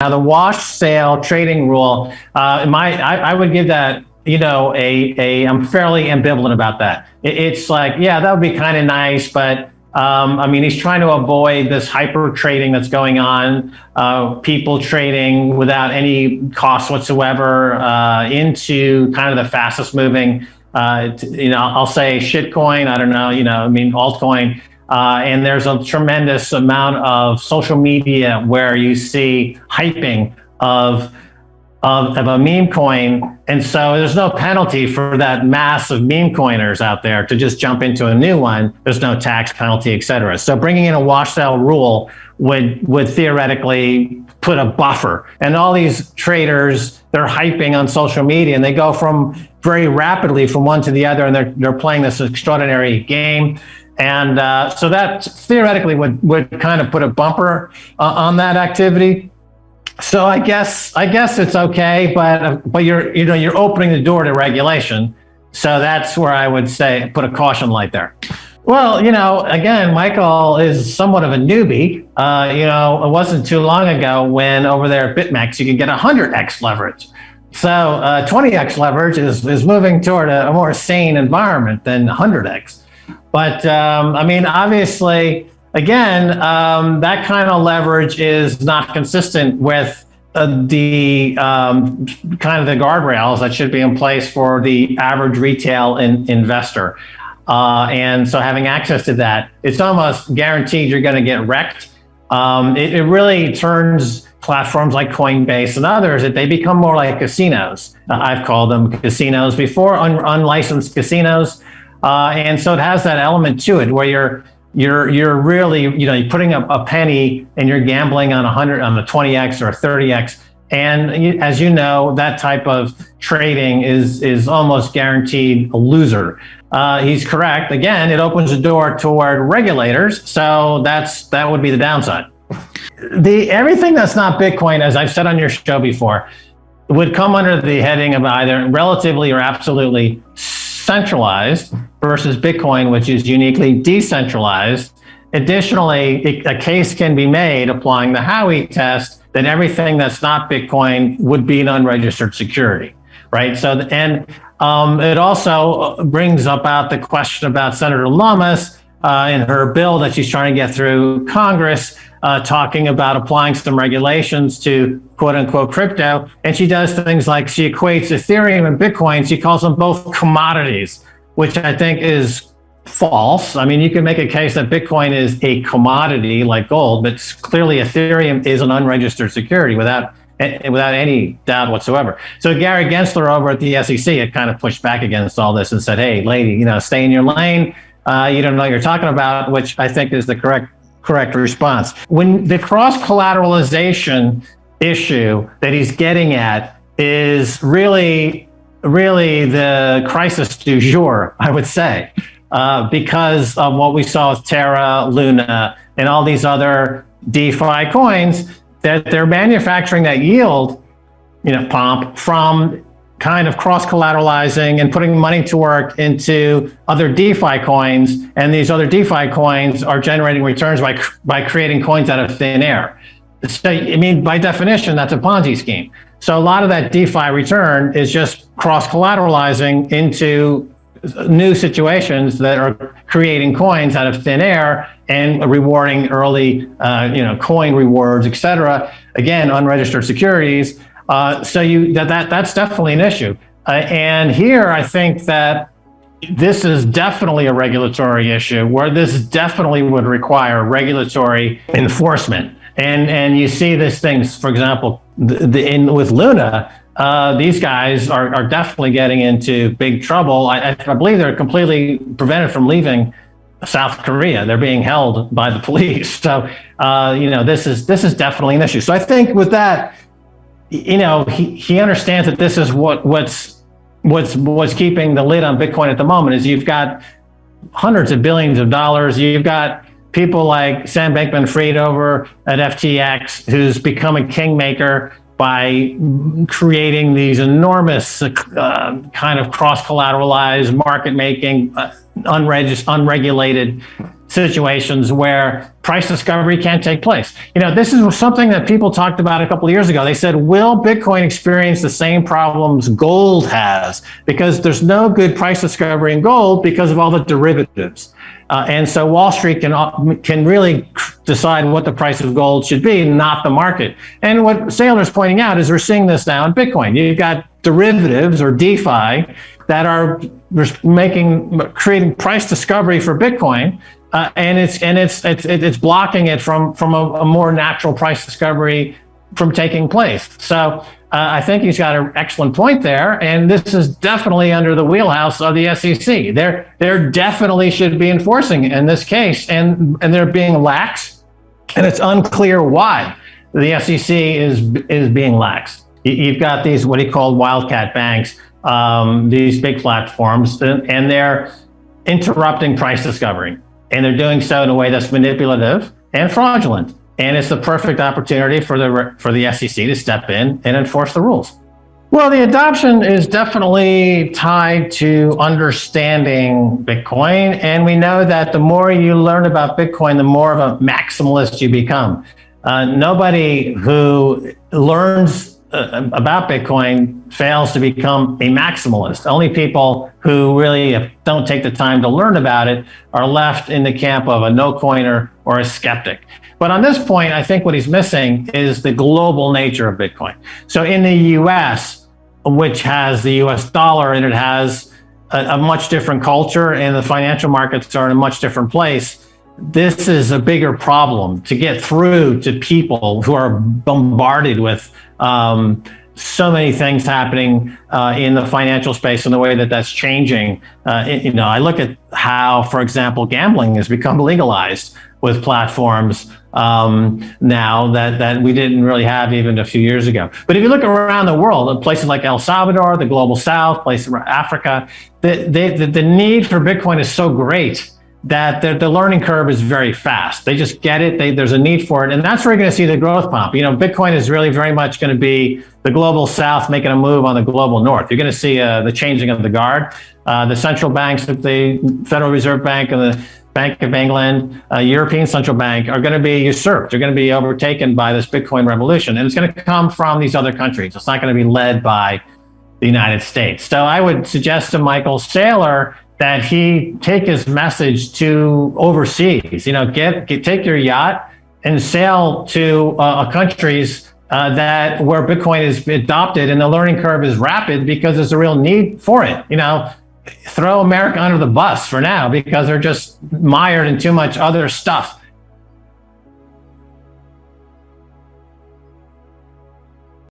Now, the wash sale trading rule, I would give that, I'm fairly ambivalent about that. It's like, yeah, that would be kind of nice, but I mean, he's trying to avoid this hyper trading that's going on, people trading without any cost whatsoever into kind of the fastest moving, I'll say shitcoin, I don't know, altcoin. And there's a tremendous amount of social media where you see hyping of a meme coin. And so there's no penalty for that mass of meme coiners out there to just jump into a new one. There's no tax penalty, et cetera. So bringing in a wash sale rule would theoretically put a buffer. And all these traders, they're hyping on social media and they go from very rapidly from one to the other, and they're playing this extraordinary game. And so that theoretically would kind of put a bumper on that activity. So I guess it's okay, but you're opening the door to regulation. So that's where I would say put a caution light there. Well, again, Michael is somewhat of a newbie. It wasn't too long ago when over there at BitMEX you could get 100x leverage. So 20x leverage is moving toward a more sane environment than 100x. But obviously, again, that kind of leverage is not consistent with the kind of the guardrails that should be in place for the average retail investor. And so having access to that, it's almost guaranteed you're going to get wrecked. It really turns platforms like Coinbase and others, that they become more like casinos. I've called them casinos before, unlicensed casinos. And so it has that element to it where you're really, you're putting up a penny and you're gambling on 100, on a 20x or a 30x. And as you know, that type of trading is almost guaranteed a loser. He's correct. Again, it opens the door toward regulators. So that would be the downside. Everything that's not Bitcoin, as I've said on your show before, would come under the heading of either relatively or absolutely centralized versus Bitcoin, which is uniquely decentralized. Additionally, a case can be made applying the Howey test that everything that's not Bitcoin would be an unregistered security, right? So, and it also brings about the question about Senator Lummis in her bill that she's trying to get through Congress, talking about applying some regulations to quote unquote crypto. And she does things like she equates Ethereum and Bitcoin. She calls them both commodities, which I think is false. I mean, you can make a case that Bitcoin is a commodity like gold, but clearly Ethereum is an unregistered security without any doubt whatsoever. So Gary Gensler over at the SEC had kind of pushed back against all this and said, hey, lady, stay in your lane. You don't know what you're talking about, which I think is the correct response. When the cross-collateralization issue that he's getting at is really the crisis du jour, I would say, because of what we saw with Terra Luna and all these other DeFi coins, that they're manufacturing that yield, pump from kind of cross-collateralizing and putting money to work into other DeFi coins, and these other DeFi coins are generating returns by creating coins out of thin air. So, by definition, that's a Ponzi scheme. So a lot of that DeFi return is just cross-collateralizing into new situations that are creating coins out of thin air and rewarding early, coin rewards, et cetera. Again, unregistered securities. So that's definitely an issue. And here I think that this is definitely a regulatory issue where this definitely would require regulatory enforcement. And you see these things, for example, with Luna, these guys are definitely getting into big trouble. I believe they're completely prevented from leaving South Korea. They're being held by the police. So, this is definitely an issue. So I think with that, he understands that this is what's keeping the lid on Bitcoin at the moment is you've got hundreds of billions of dollars. You've got people like Sam Bankman-Fried over at FTX, who's become a kingmaker by creating these enormous kind of cross-collateralized market making, unregulated situations where price discovery can't take place. This is something that people talked about a couple of years ago. They said, will Bitcoin experience the same problems gold has? Because there's no good price discovery in gold because of all the derivatives. And so Wall Street can really decide what the price of gold should be, not the market. And what Saylor's pointing out is we're seeing this now in Bitcoin. You've got derivatives or DeFi that are creating price discovery for Bitcoin. And it's blocking it from a more natural price discovery from taking place. So I think he's got an excellent point there, and this is definitely under the wheelhouse of the SEC. They're definitely should be enforcing in this case, and they're being lax, and it's unclear why the SEC is being lax. You've got these what he called wildcat banks, these big platforms, and they're interrupting price discovery. And they're doing so in a way that's manipulative and fraudulent. And it's the perfect opportunity for the SEC to step in and enforce the rules. Well, the adoption is definitely tied to understanding Bitcoin. And we know that the more you learn about Bitcoin, the more of a maximalist you become. Nobody who learns about Bitcoin fails to become a maximalist. Only people who really don't take the time to learn about it are left in the camp of a no-coiner or a skeptic. But on this point, I think what he's missing is the global nature of Bitcoin. So in the US, which has the US dollar and it has a much different culture, and the financial markets are in a much different place, this is a bigger problem to get through to people who are bombarded with so many things happening in the financial space and the way that that's changing. I look at how, for example, gambling has become legalized with platforms now that we didn't really have even a few years ago. But if you look around the world, in places like El Salvador, the global south, places like Africa, the need for Bitcoin is so great that the learning curve is very fast. They just get it. There's a need for it. And that's where you're going to see the growth pump. Bitcoin is really very much going to be the global south making a move on the global north. You're going to see the changing of the guard. The central banks, the Federal Reserve Bank and the Bank of England, European Central Bank, are going to be usurped. They're going to be overtaken by this Bitcoin revolution. And it's going to come from these other countries. It's not going to be led by the United States. So I would suggest to Michael Saylor that he take his message to overseas. Take your yacht and sail to countries where Bitcoin is adopted and the learning curve is rapid, because there's a real need for it. Throw America under the bus for now because they're just mired in too much other stuff.